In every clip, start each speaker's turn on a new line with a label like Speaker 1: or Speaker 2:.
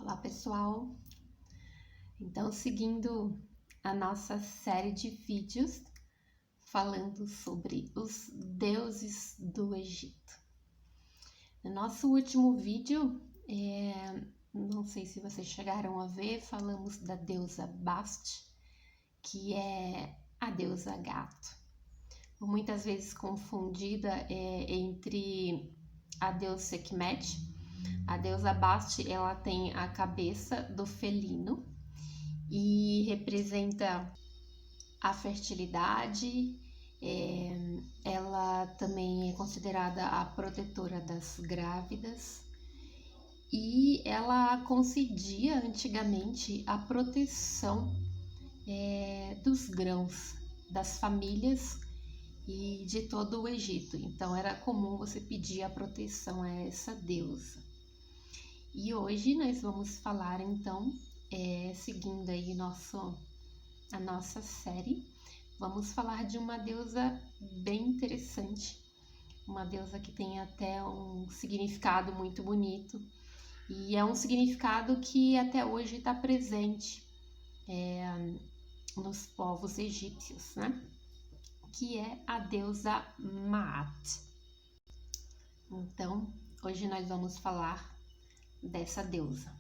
Speaker 1: Olá, pessoal! Então, seguindo a nossa série de vídeos falando sobre os deuses do Egito. No nosso último vídeo, não sei se vocês chegaram a ver, falamos da deusa Bast, que é a deusa gato, muitas vezes confundida entre a deusa Sekhmet. A deusa Bast, ela tem a cabeça do felino e representa a fertilidade. Ela também é considerada a protetora das grávidas e ela concedia antigamente a proteção dos grãos, das famílias e de todo o Egito. Então era comum você pedir a proteção a essa deusa. E hoje nós vamos falar então, seguindo aí a nossa série, vamos falar de uma deusa bem interessante, uma deusa que tem até um significado muito bonito, e é um significado que até hoje está presente nos povos egípcios, né? Que é a deusa Maat. Então, hoje nós vamos falar dessa deusa.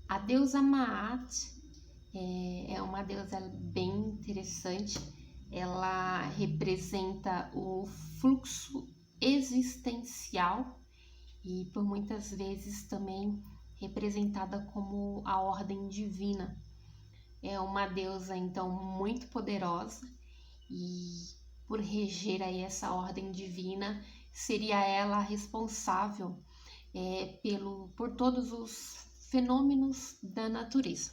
Speaker 1: A deusa Maat é uma deusa bem interessante. Ela representa o fluxo existencial e por muitas vezes também representada como a ordem divina. É uma deusa então muito poderosa e por reger aí essa ordem divina, seria ela responsável por todos os fenômenos da natureza.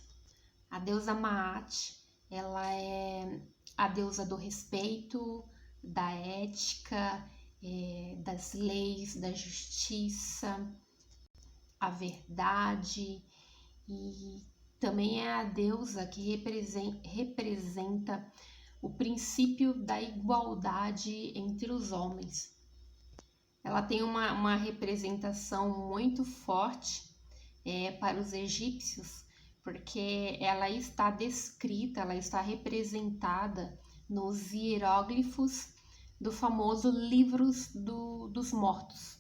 Speaker 1: A deusa Maat, ela é a deusa do respeito, da ética, das leis, da justiça, a verdade, e também é a deusa que representa o princípio da igualdade entre os homens. Ela tem uma representação muito forte para os egípcios, porque ela está descrita, ela está representada nos hieróglifos do famoso livro dos mortos,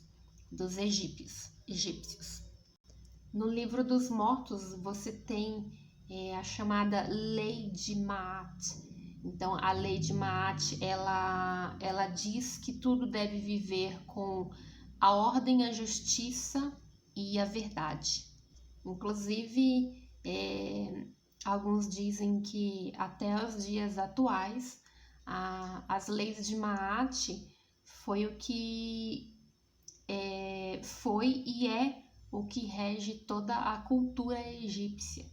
Speaker 1: dos egípcios. No livro dos mortos você tem a chamada Lei de Maat. Então, a Lei de Maat, ela diz que tudo deve viver com a ordem, a justiça e a verdade. Inclusive, alguns dizem que até os dias atuais, as leis de Maat foi o que foi e é o que rege toda a cultura egípcia.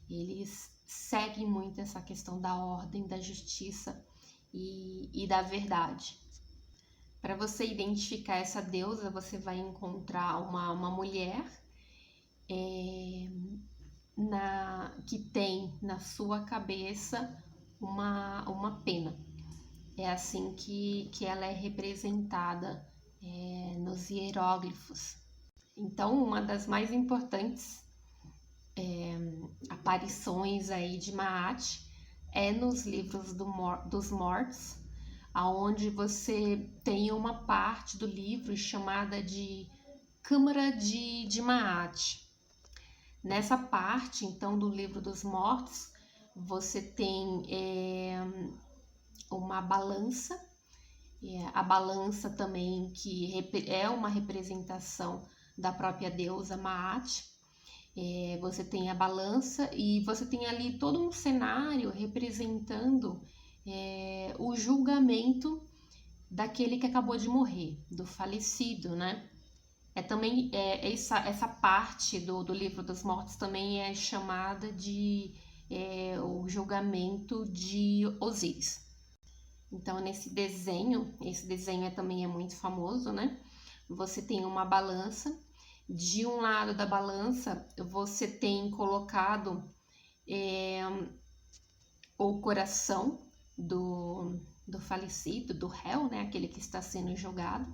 Speaker 1: Eles seguem muito essa questão da ordem, da justiça e da verdade. Para você identificar essa deusa, você vai encontrar uma mulher que tem na sua cabeça uma pena. É assim que ela é representada nos hieróglifos. Então, uma das mais importantes aparições aí de Maat é nos livros dos mortos, aonde você tem uma parte do livro chamada de Câmara de Maat. Nessa parte, então, do livro dos mortos, você tem uma balança, a balança também que é uma representação da própria deusa Maat. Você tem a balança e você tem ali todo um cenário representando o julgamento daquele que acabou de morrer, do falecido, né? Também essa parte do livro dos mortos também é chamada de o julgamento de Osíris. Então, esse desenho também é muito famoso, né? Você tem uma balança. De um lado da balança, você tem colocado o coração do falecido, do réu, né? Aquele que está sendo julgado,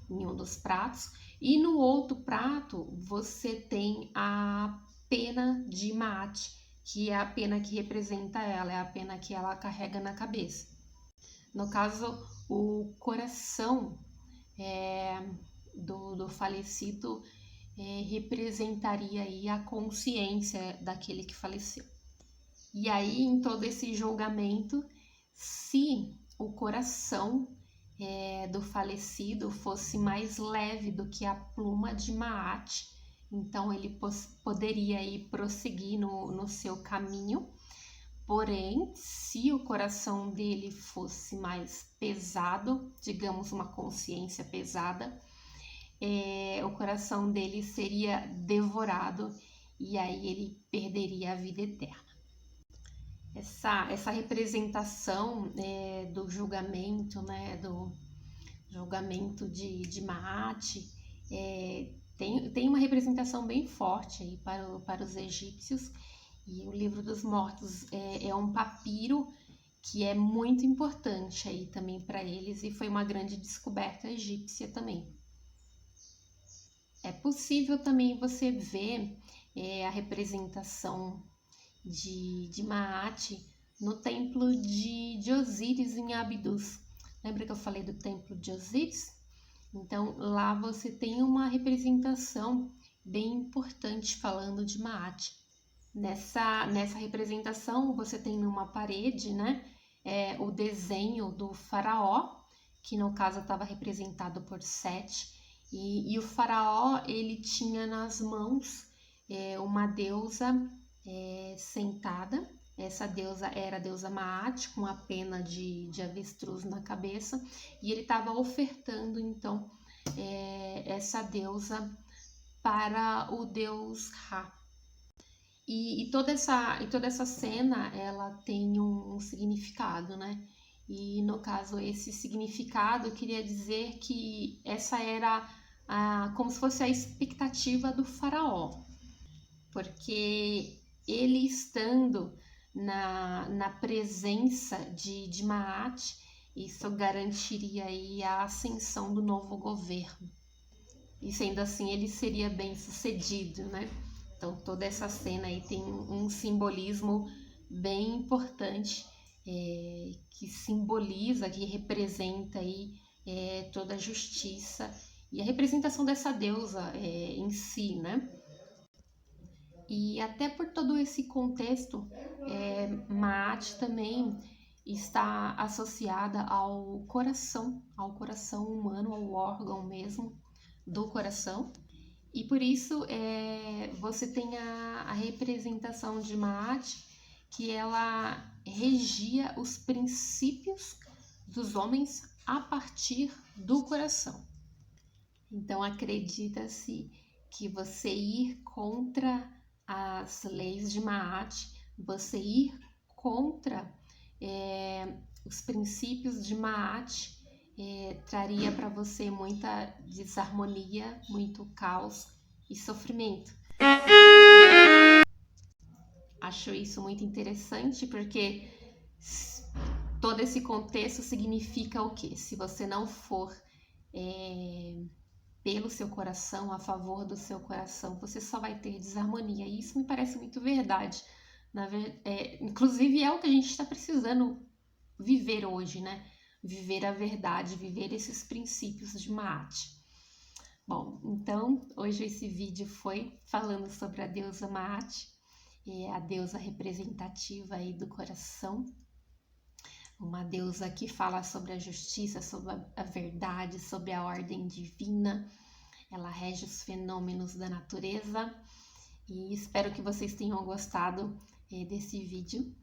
Speaker 1: em um dos pratos. E no outro prato, você tem a pena de Maat, que é a pena que representa ela, é a pena que ela carrega na cabeça. No caso, o coração do falecido representaria aí a consciência daquele que faleceu. E aí, em todo esse julgamento, se o coração do falecido fosse mais leve do que a pluma de Maat, então ele poderia aí prosseguir no seu caminho. Porém, se o coração dele fosse mais pesado, digamos uma consciência pesada, o coração dele seria devorado e aí ele perderia a vida eterna. Essa representação do julgamento, né, do julgamento de Maat, tem uma representação bem forte aí para os egípcios. E o Livro dos Mortos é um papiro que é muito importante aí também para eles e foi uma grande descoberta egípcia também. É possível também você ver a representação de Maat no templo de Osíris em Abidos. Lembra que eu falei do templo de Osíris? Então lá você tem uma representação bem importante falando de Maat. Nessa representação você tem numa parede, né, o desenho do faraó, que no caso estava representado por Sete, e o faraó ele tinha nas mãos uma deusa sentada. Essa deusa era a deusa Maat, com a pena de avestruz na cabeça, e ele estava ofertando então essa deusa para o deus Ra. E toda essa cena, ela tem um significado, né? E no caso, esse significado queria dizer que essa era como se fosse a expectativa do faraó, porque ele estando na presença de Maat, isso garantiria aí a ascensão do novo governo. E sendo assim, ele seria bem sucedido, né? Então, toda essa cena aí tem um simbolismo bem importante, que simboliza, que representa aí toda a justiça e a representação dessa deusa em si, né? E até por todo esse contexto, Maat também está associada ao coração humano, ao órgão mesmo do coração. E por isso você tem a representação de Maat, que ela regia os princípios dos homens a partir do coração. Então acredita-se que você ir contra as leis de Maat, você ir contra os princípios de Maat, traria para você muita desarmonia, muito caos e sofrimento. Acho isso muito interessante porque todo esse contexto significa o quê? Se você não for pelo seu coração, a favor do seu coração, você só vai ter desarmonia. E isso me parece muito verdade. Inclusive é o que a gente está precisando viver hoje, né? Viver a verdade, viver esses princípios de Maat. Bom, então hoje esse vídeo foi falando sobre a deusa Maat, a deusa representativa aí do coração, uma deusa que fala sobre a justiça, sobre a verdade, sobre a ordem divina. Ela rege os fenômenos da natureza e espero que vocês tenham gostado desse vídeo,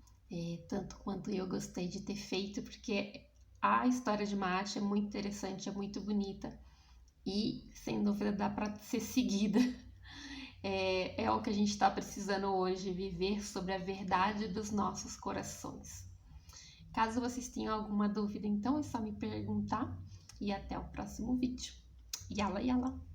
Speaker 1: tanto quanto eu gostei de ter feito, porque a história de Maat é muito interessante, é muito bonita e, sem dúvida, dá para ser seguida. É o que a gente está precisando hoje, viver sobre a verdade dos nossos corações. Caso vocês tenham alguma dúvida, então é só me perguntar e até o próximo vídeo. Yala, yala!